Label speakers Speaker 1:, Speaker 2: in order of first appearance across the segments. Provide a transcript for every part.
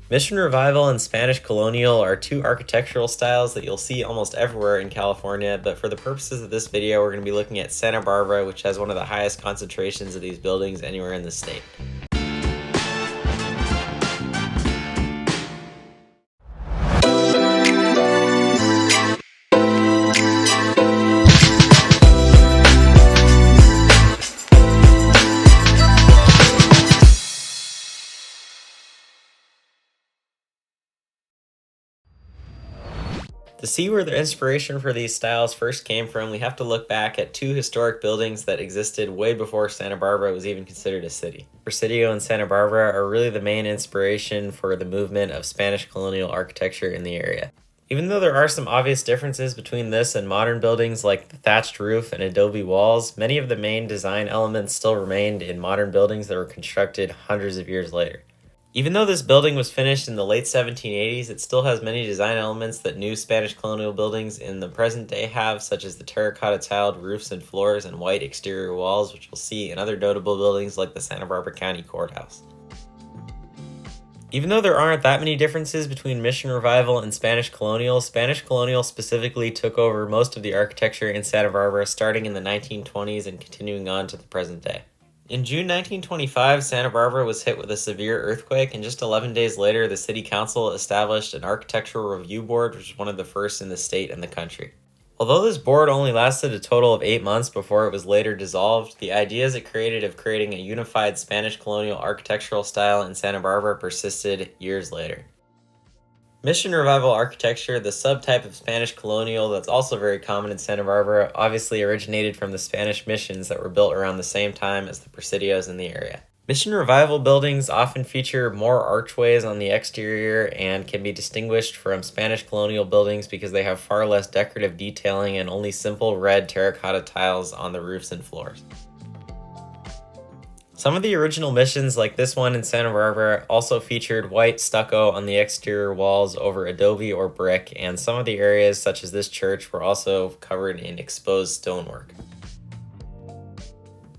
Speaker 1: Mission Revival and Spanish Colonial are two architectural styles that you'll see almost everywhere in California, but for the purposes of this video, we're going to be looking at Santa Barbara, which has one of the highest concentrations of these buildings anywhere in the state. To see where the inspiration for these styles first came from, we have to look back at two historic buildings that existed way before Santa Barbara was even considered a city. Presidio and Santa Barbara are really the main inspiration for the movement of Spanish colonial architecture in the area. Even though there are some obvious differences between this and modern buildings like the thatched roof and adobe walls, many of the main design elements still remained in modern buildings that were constructed hundreds of years later. Even though this building was finished in the late 1780s, it still has many design elements that new Spanish colonial buildings in the present day have, such as the terracotta tiled roofs and floors and white exterior walls, which you'll see in other notable buildings like the Santa Barbara County Courthouse. Even though there aren't that many differences between Mission Revival and Spanish Colonial specifically took over most of the architecture in Santa Barbara starting in the 1920s and continuing on to the present day. In June 1925, Santa Barbara was hit with a severe earthquake, and just 11 days later, the City Council established an Architectural Review Board, which was one of the first in the state and the country. Although this board only lasted a total of 8 months before it was later dissolved, the ideas it created of creating a unified Spanish colonial architectural style in Santa Barbara persisted years later. Mission Revival architecture, the subtype of Spanish colonial that's also very common in Santa Barbara, obviously originated from the Spanish missions that were built around the same time as the presidios in the area. Mission Revival buildings often feature more archways on the exterior and can be distinguished from Spanish colonial buildings because they have far less decorative detailing and only simple red terracotta tiles on the roofs and floors. Some of the original missions, like this one in Santa Barbara, also featured white stucco on the exterior walls over adobe or brick, and some of the areas, such as this church, were also covered in exposed stonework.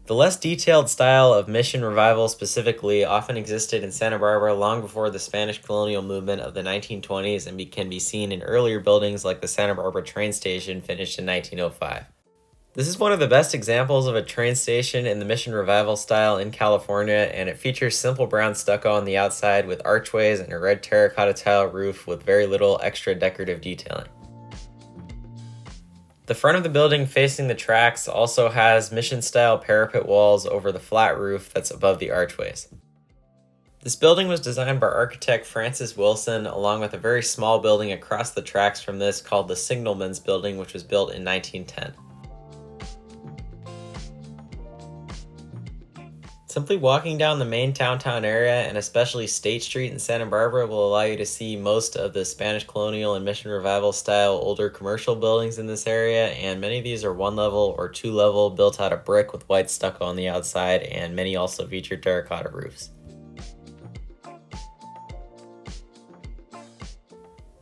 Speaker 1: The less detailed style of Mission Revival specifically often existed in Santa Barbara long before the Spanish colonial movement of the 1920s and can be seen in earlier buildings like the Santa Barbara train station finished in 1905. This is one of the best examples of a train station in the Mission Revival style in California, and it features simple brown stucco on the outside with archways and a red terracotta tile roof with very little extra decorative detailing. The front of the building facing the tracks also has mission-style parapet walls over the flat roof that's above the archways. This building was designed by architect Francis Wilson, along with a very small building across the tracks from this called the Signalman's Building, which was built in 1910. Simply walking down the main downtown area, and especially State Street in Santa Barbara, will allow you to see most of the Spanish Colonial and Mission Revival style older commercial buildings in this area, and many of these are one level or two level, built out of brick with white stucco on the outside, and many also feature terracotta roofs.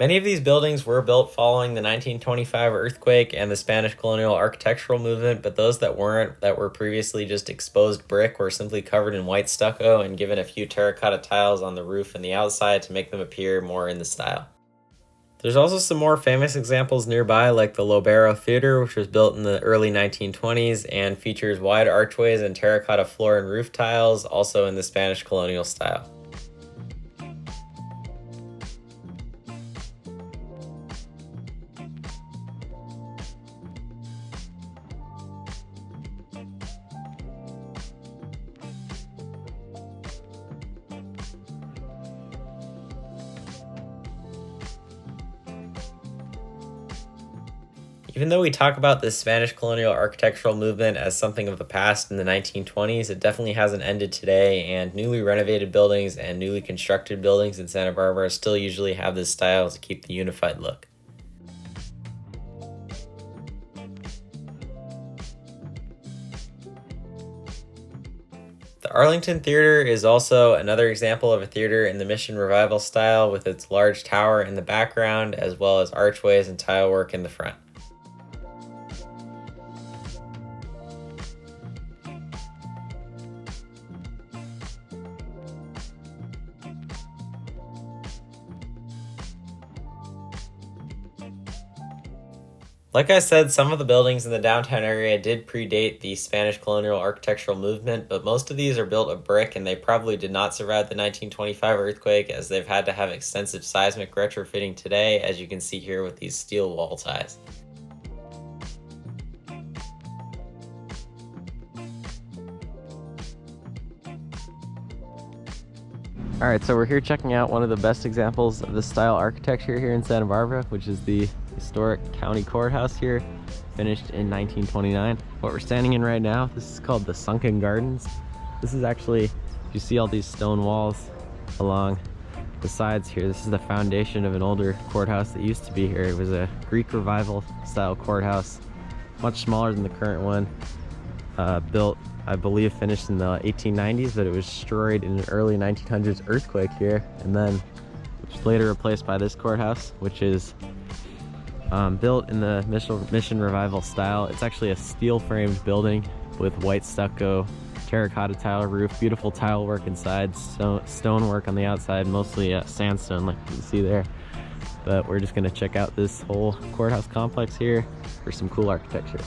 Speaker 1: Many of these buildings were built following the 1925 earthquake and the Spanish colonial architectural movement, but those that weren't, that were previously just exposed brick, were simply covered in white stucco and given a few terracotta tiles on the roof and the outside to make them appear more in the style. There's also some more famous examples nearby, like the Lobero Theater, which was built in the early 1920s and features wide archways and terracotta floor and roof tiles, also in the Spanish colonial style. Even though we talk about the Spanish colonial architectural movement as something of the past in the 1920s, it definitely hasn't ended today, and newly renovated buildings and newly constructed buildings in Santa Barbara still usually have this style to keep the unified look. The Arlington Theater is also another example of a theater in the Mission Revival style, with its large tower in the background as well as archways and tile work in the front. Like I said, some of the buildings in the downtown area did predate the Spanish colonial architectural movement, but most of these are built of brick and they probably did not survive the 1925 earthquake, as they've had to have extensive seismic retrofitting today, as you can see here with these steel wall ties. Alright, so we're here checking out one of the best examples of this style architecture here in Santa Barbara, which is the historic county courthouse here, finished in 1929. What we're standing in right now, this is called the Sunken Gardens. This is actually, you see all these stone walls along the sides here. This is the foundation of an older courthouse that used to be here. It was a Greek Revival style courthouse, much smaller than the current one, built, I believe, finished in the 1890s, but it was destroyed in an early 1900s earthquake here, and then it was later replaced by this courthouse, which is built in the Mission Revival style. It's actually a steel-framed building with white stucco, terracotta tile roof, beautiful tile work inside, stone work on the outside, mostly sandstone like you can see there. But we're just going to check out this whole courthouse complex here for some cool architecture.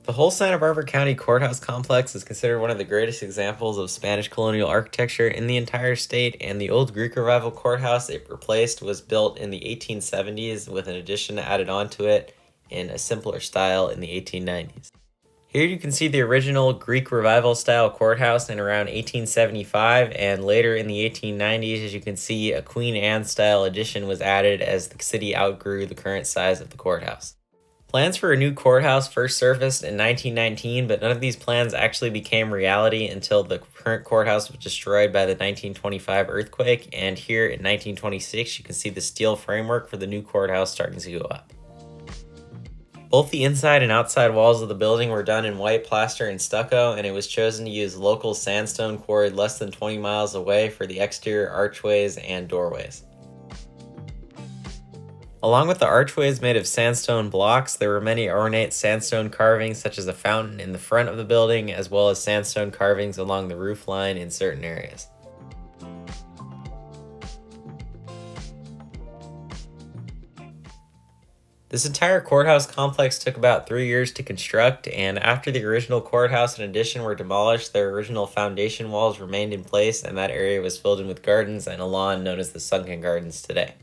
Speaker 1: The whole Santa Barbara County Courthouse Complex is considered one of the greatest examples of Spanish colonial architecture in the entire state, and the old Greek Revival courthouse it replaced was built in the 1870s with an addition added onto it in a simpler style in the 1890s. Here you can see the original Greek Revival style courthouse in around 1875, and later in the 1890s, as you can see, a Queen Anne style addition was added as the city outgrew the current size of the courthouse. Plans for a new courthouse first surfaced in 1919, but none of these plans actually became reality until the current courthouse was destroyed by the 1925 earthquake, and here in 1926 you can see the steel framework for the new courthouse starting to go up. Both the inside and outside walls of the building were done in white plaster and stucco, and it was chosen to use local sandstone quarried less than 20 miles away for the exterior archways and doorways. Along with the archways made of sandstone blocks, there were many ornate sandstone carvings such as a fountain in the front of the building, as well as sandstone carvings along the roof line in certain areas. This entire courthouse complex took about 3 years to construct, and after the original courthouse and addition were demolished, their original foundation walls remained in place, and that area was filled in with gardens and a lawn known as the Sunken Gardens today.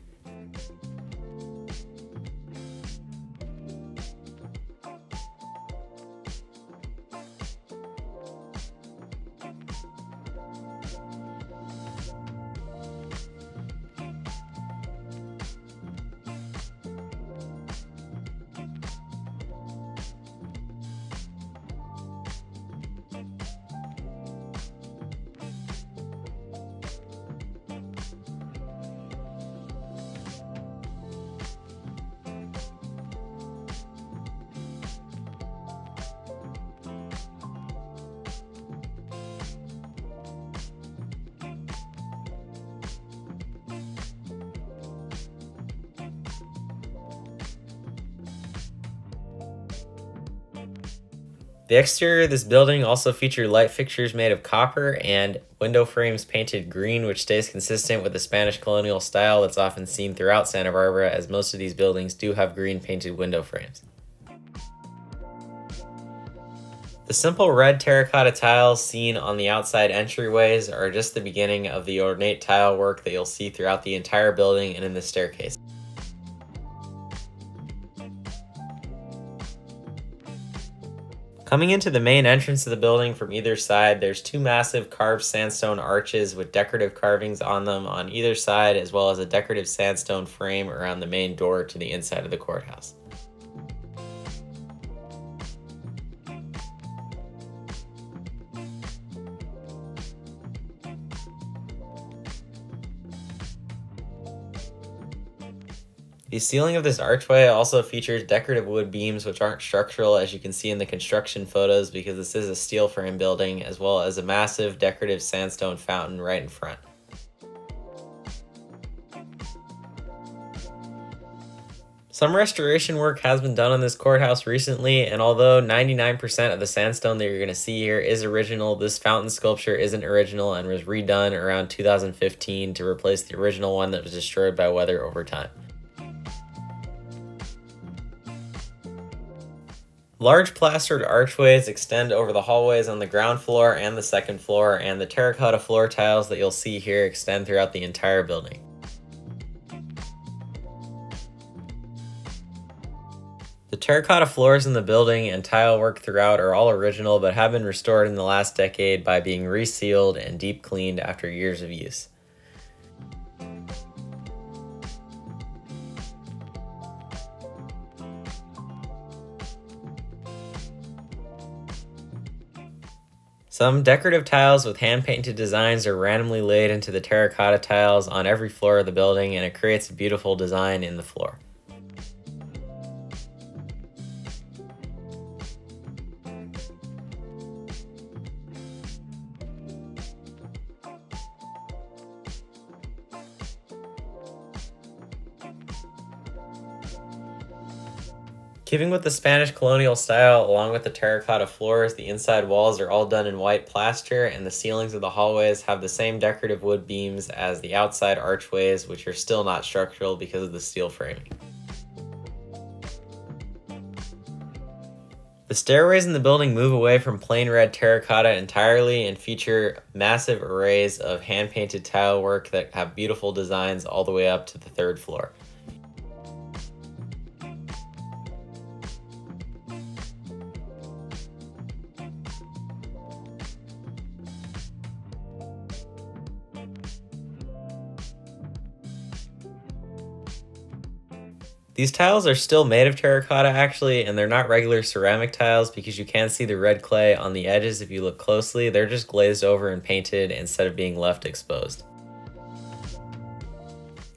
Speaker 1: The exterior of this building also featured light fixtures made of copper and window frames painted green, which stays consistent with the Spanish colonial style that's often seen throughout Santa Barbara, as most of these buildings do have green painted window frames. The simple red terracotta tiles seen on the outside entryways are just the beginning of the ornate tile work that you'll see throughout the entire building and in the staircase. Coming into the main entrance of the building from either side, there's two massive carved sandstone arches with decorative carvings on them on either side, as well as a decorative sandstone frame around the main door to the inside of the courthouse. The ceiling of this archway also features decorative wood beams which aren't structural, as you can see in the construction photos, because this is a steel frame building, as well as a massive decorative sandstone fountain right in front. Some restoration work has been done on this courthouse recently, and although 99% of the sandstone that you're going to see here is original, this fountain sculpture isn't original and was redone around 2015 to replace the original one that was destroyed by weather over time. Large plastered archways extend over the hallways on the ground floor and the second floor, and the terracotta floor tiles that you'll see here extend throughout the entire building. The terracotta floors in the building and tile work throughout are all original but have been restored in the last decade by being resealed and deep cleaned after years of use. Some decorative tiles with hand-painted designs are randomly laid into the terracotta tiles on every floor of the building, and it creates a beautiful design in the floor. Keeping with the Spanish colonial style, along with the terracotta floors, the inside walls are all done in white plaster, and the ceilings of the hallways have the same decorative wood beams as the outside archways, which are still not structural because of the steel framing. The stairways in the building move away from plain red terracotta entirely and feature massive arrays of hand-painted tile work that have beautiful designs all the way up to the third floor. These tiles are still made of terracotta actually, and they're not regular ceramic tiles because you can see the red clay on the edges if you look closely. They're just glazed over and painted instead of being left exposed.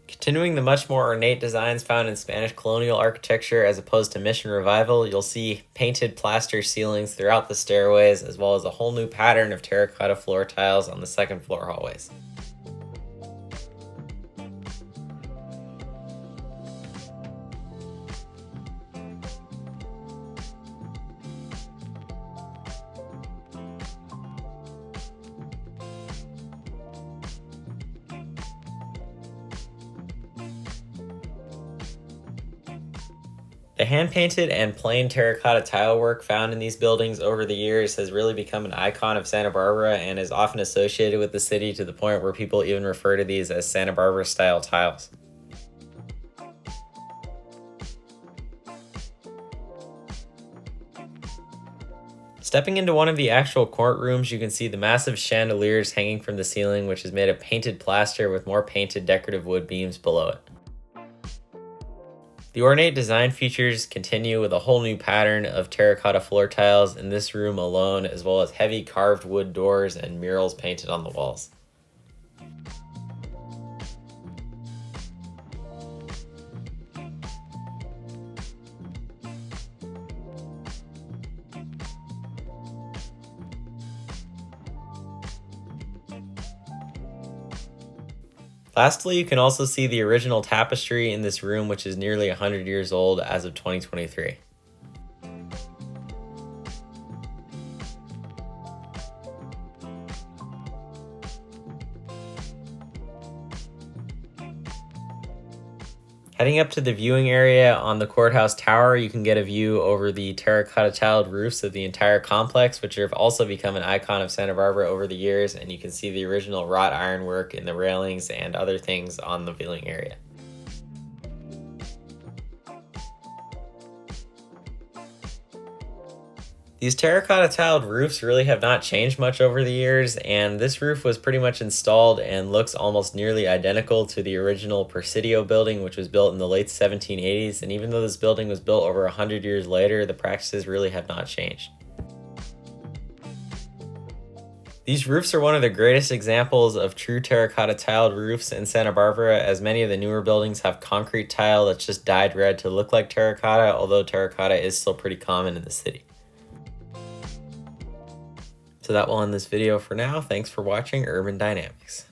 Speaker 1: Continuing the much more ornate designs found in Spanish colonial architecture as opposed to Mission Revival, you'll see painted plaster ceilings throughout the stairways, as well as a whole new pattern of terracotta floor tiles on the second floor hallways. The hand-painted and plain terracotta tile work found in these buildings over the years has really become an icon of Santa Barbara and is often associated with the city to the point where people even refer to these as Santa Barbara-style tiles. Stepping into one of the actual courtrooms, you can see the massive chandeliers hanging from the ceiling, which is made of painted plaster with more painted decorative wood beams below it. The ornate design features continue with a whole new pattern of terracotta floor tiles in this room alone, as well as heavy carved wood doors and murals painted on the walls. Lastly, you can also see the original tapestry in this room, which is nearly 100 years old as of 2023. Heading up to the viewing area on the courthouse tower, you can get a view over the terracotta tiled roofs of the entire complex, which have also become an icon of Santa Barbara over the years, and you can see the original wrought ironwork in the railings and other things on the viewing area. These terracotta tiled roofs really have not changed much over the years, and this roof was pretty much installed and looks almost nearly identical to the original Presidio building, which was built in the late 1780s, and even though this building was built over 100 years later, the practices really have not changed. These roofs are one of the greatest examples of true terracotta tiled roofs in Santa Barbara, as many of the newer buildings have concrete tile that's just dyed red to look like terracotta, although terracotta is still pretty common in the city. So that will end this video for now. Thanks for watching Urban Dynamics.